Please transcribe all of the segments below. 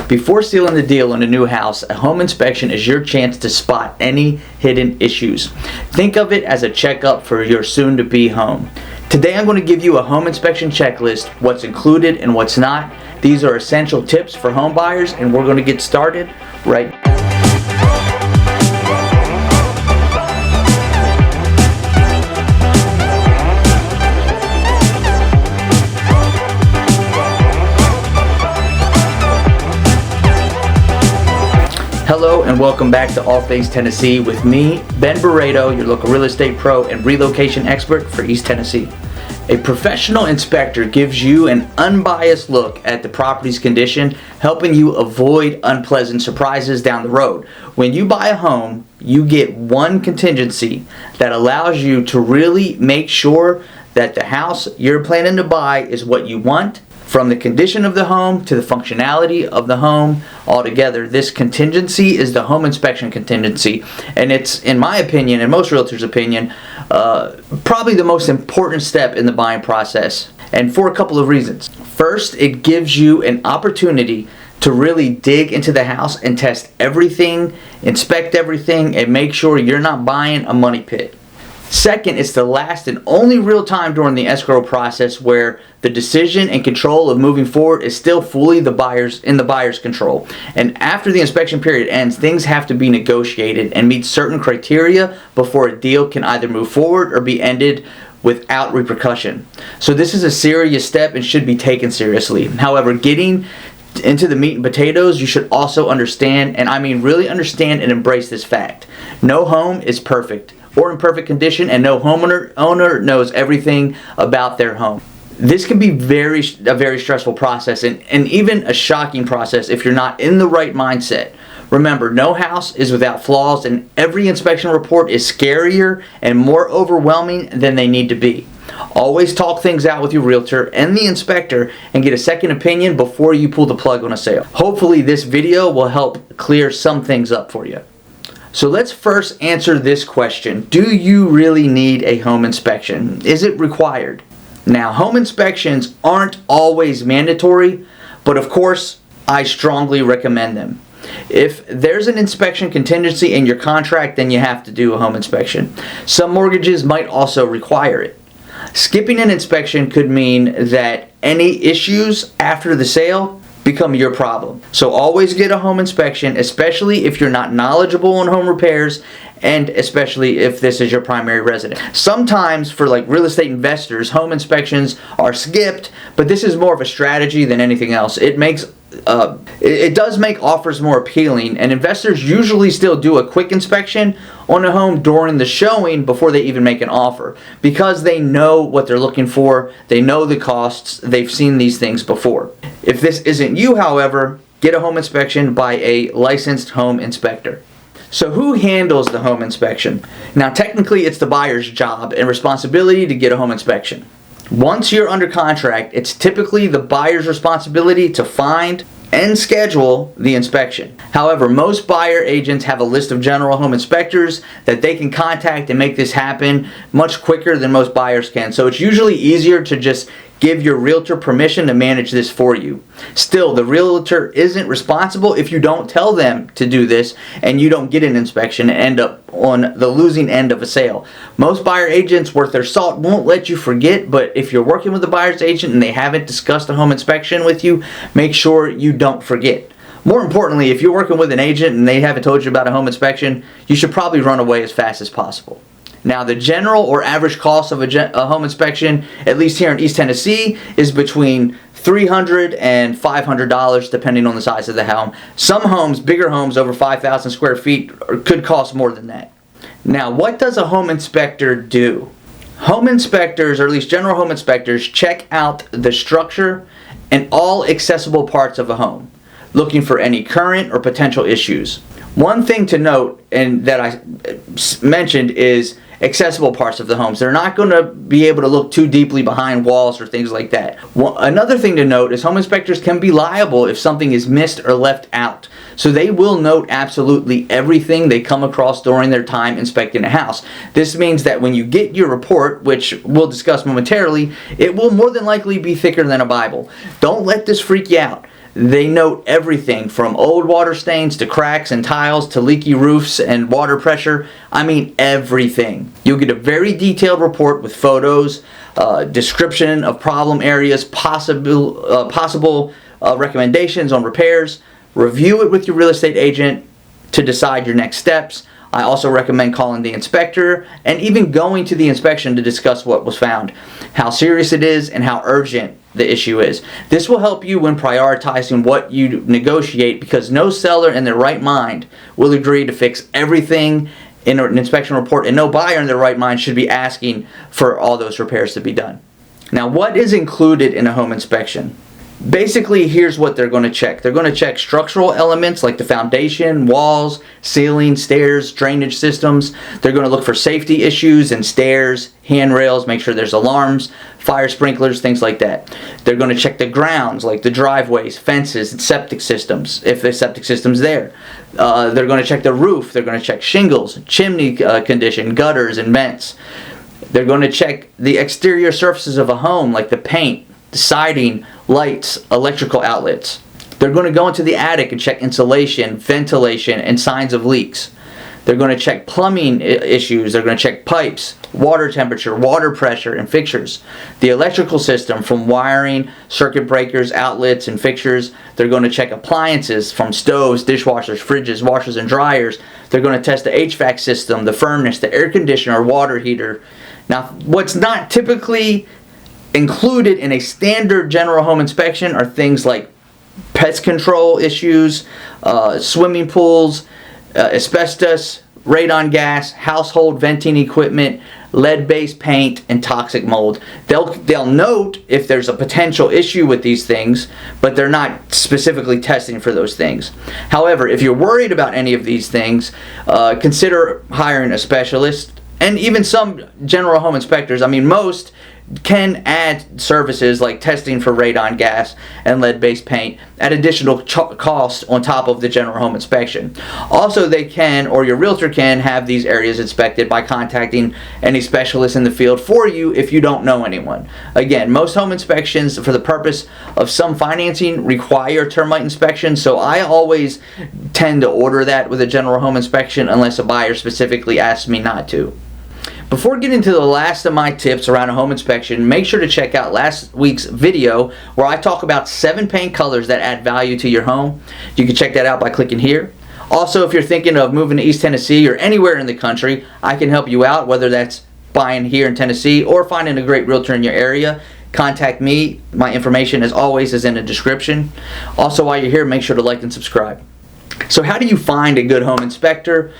Before sealing the deal on a new house, a home inspection is your chance to spot any hidden issues. Think of it as a checkup for your soon-to-be home. Today I'm going to give you a home inspection checklist, what's included and what's not. These are essential tips for home buyers, and we're going to get started right now. Hello and welcome back to All Things Tennessee with me, Ben Barredo, your local real estate pro and relocation expert for East Tennessee. A professional inspector gives you an unbiased look at the property's condition, helping you avoid unpleasant surprises down the road. When you buy a home, you get one contingency that allows you to really make sure that the house you're planning to buy is what you want. From the condition of the home to the functionality of the home altogether, this contingency is the home inspection contingency. And it's, in my opinion, and most realtors' opinion, probably the most important step in the buying process. And for a couple of reasons. First, it gives you an opportunity to really dig into the house and test everything, inspect everything, and make sure you're not buying a money pit. Second, it's the last and only real time during the escrow process where the decision and control of moving forward is still fully in the buyer's control. And after the inspection period ends, things have to be negotiated and meet certain criteria before a deal can either move forward or be ended without repercussion. So this is a serious step and should be taken seriously. However, getting into the meat and potatoes, you should also understand, and I mean really understand and embrace this fact. No home is perfect or in perfect condition, and no owner knows everything about their home. This can be a very stressful process and even a shocking process if you're not in the right mindset. Remember, no house is without flaws, and every inspection report is scarier and more overwhelming than they need to be. Always talk things out with your realtor and the inspector and get a second opinion before you pull the plug on a sale. Hopefully this video will help clear some things up for you. So let's first answer this question. Do you really need a home inspection? Is it required? Now, home inspections aren't always mandatory, but of course, I strongly recommend them. If there's an inspection contingency in your contract, then you have to do a home inspection. Some mortgages might also require it. Skipping an inspection could mean that any issues after the sale become your problem. So always get a home inspection, especially if you're not knowledgeable on home repairs and especially if this is your primary residence. Sometimes for like real estate investors, home inspections are skipped, but this is more of a strategy than anything else. It does make offers more appealing, and investors usually still do a quick inspection on a home during the showing before they even make an offer because they know what they're looking for, they know the costs, they've seen these things before. If this isn't you, however, get a home inspection by a licensed home inspector. So who handles the home inspection? Now technically it's the buyer's job and responsibility to get a home inspection. Once you're under contract, it's typically the buyer's responsibility to find and schedule the inspection. However, most buyer agents have a list of general home inspectors that they can contact and make this happen much quicker than most buyers can. So it's usually easier to just give your realtor permission to manage this for you. Still, the realtor isn't responsible if you don't tell them to do this and you don't get an inspection and end up on the losing end of a sale. Most buyer agents worth their salt won't let you forget, but if you're working with a buyer's agent and they haven't discussed a home inspection with you, make sure you don't forget. More importantly, if you're working with an agent and they haven't told you about a home inspection, you should probably run away as fast as possible. Now, the general or average cost of a home inspection, at least here in East Tennessee, is between $300 and $500 depending on the size of the home. Some homes, bigger homes over 5,000 square feet, could cost more than that. Now, what does a home inspector do? Home inspectors, or at least general home inspectors, check out the structure and all accessible parts of a home, looking for any current or potential issues. One thing to note, and that I mentioned, is accessible parts of the homes. They're not going to be able to look too deeply behind walls or things like that. Another thing to note is home inspectors can be liable if something is missed or left out. So they will note absolutely everything they come across during their time inspecting a house. This means that when you get your report, which we'll discuss momentarily, it will more than likely be thicker than a Bible. Don't let this freak you out. They note everything from old water stains to cracks and tiles to leaky roofs and water pressure. I mean everything. You'll get a very detailed report with photos, description of problem areas, possible recommendations on repairs. Review it with your real estate agent to decide your next steps. I also recommend calling the inspector and even going to the inspection to discuss what was found, how serious it is, and how urgent the issue is. This will help you when prioritizing what you negotiate, because no seller in their right mind will agree to fix everything in an inspection report, and no buyer in their right mind should be asking for all those repairs to be done. Now, what is included in a home inspection? Basically, here's what they're going to check. They're going to check structural elements like the foundation, walls, ceiling, stairs, drainage systems. They're going to look for safety issues and stairs, handrails, make sure there's alarms, fire sprinklers, things like that. They're going to check the grounds like the driveways, fences, and septic systems, if the septic system's there. They're going to check the roof. They're going to check shingles, chimney condition, gutters, and vents. They're going to check the exterior surfaces of a home like the paint, siding, lights, electrical outlets. They're going to go into the attic and check insulation, ventilation, and signs of leaks. They're going to check plumbing issues. They're going to check pipes, water temperature, water pressure, and fixtures. The electrical system from wiring, circuit breakers, outlets, and fixtures. They're going to check appliances from stoves, dishwashers, fridges, washers, and dryers. They're going to test the HVAC system, the furnace, the air conditioner, water heater. Now, what's not typically included in a standard general home inspection are things like pest control issues, swimming pools, asbestos, radon gas, household venting equipment, lead-based paint, and toxic mold. They'll note if there's a potential issue with these things, but they're not specifically testing for those things. However, if you're worried about any of these things, consider hiring a specialist. And even some general home inspectors, I mean most, can add services like testing for radon gas and lead-based paint at additional cost on top of the general home inspection. Also, they can, or your realtor can, have these areas inspected by contacting any specialist in the field for you if you don't know anyone. Again, most home inspections for the purpose of some financing require termite inspection, so I always tend to order that with a general home inspection unless a buyer specifically asks me not to. Before getting to the last of my tips around a home inspection, make sure to check out last week's video where I talk about 7 paint colors that add value to your home. You can check that out by clicking here. Also, if you're thinking of moving to East Tennessee or anywhere in the country, I can help you out, whether that's buying here in Tennessee or finding a great realtor in your area. Contact me. My information, as always, is in the description. Also, while you're here, make sure to like and subscribe. So how do you find a good home inspector?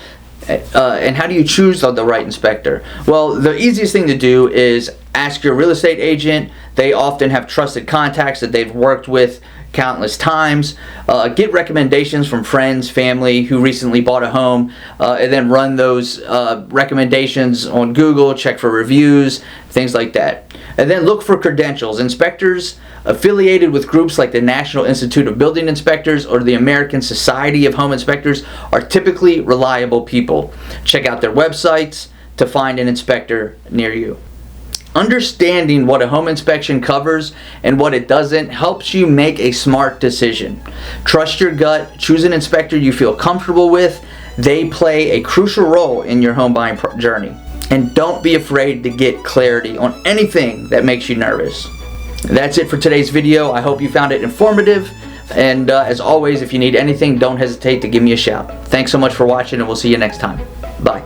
And how do you choose the right inspector? Well, the easiest thing to do is ask your real estate agent. They often have trusted contacts that they've worked with countless times. Get recommendations from friends, family who recently bought a home, and then run those recommendations on Google, check for reviews, things like that. And then look for credentials. Inspectors affiliated with groups like the National Institute of Building Inspectors or the American Society of Home Inspectors are typically reliable people. Check out their websites to find an inspector near you. Understanding what a home inspection covers and what it doesn't helps you make a smart decision. Trust your gut. Choose an inspector you feel comfortable with. They play a crucial role in your home buying journey. And don't be afraid to get clarity on anything that makes you nervous. That's it for today's video. I hope you found it informative. And as always, if you need anything, don't hesitate to give me a shout. Thanks so much for watching, and we'll see you next time. Bye.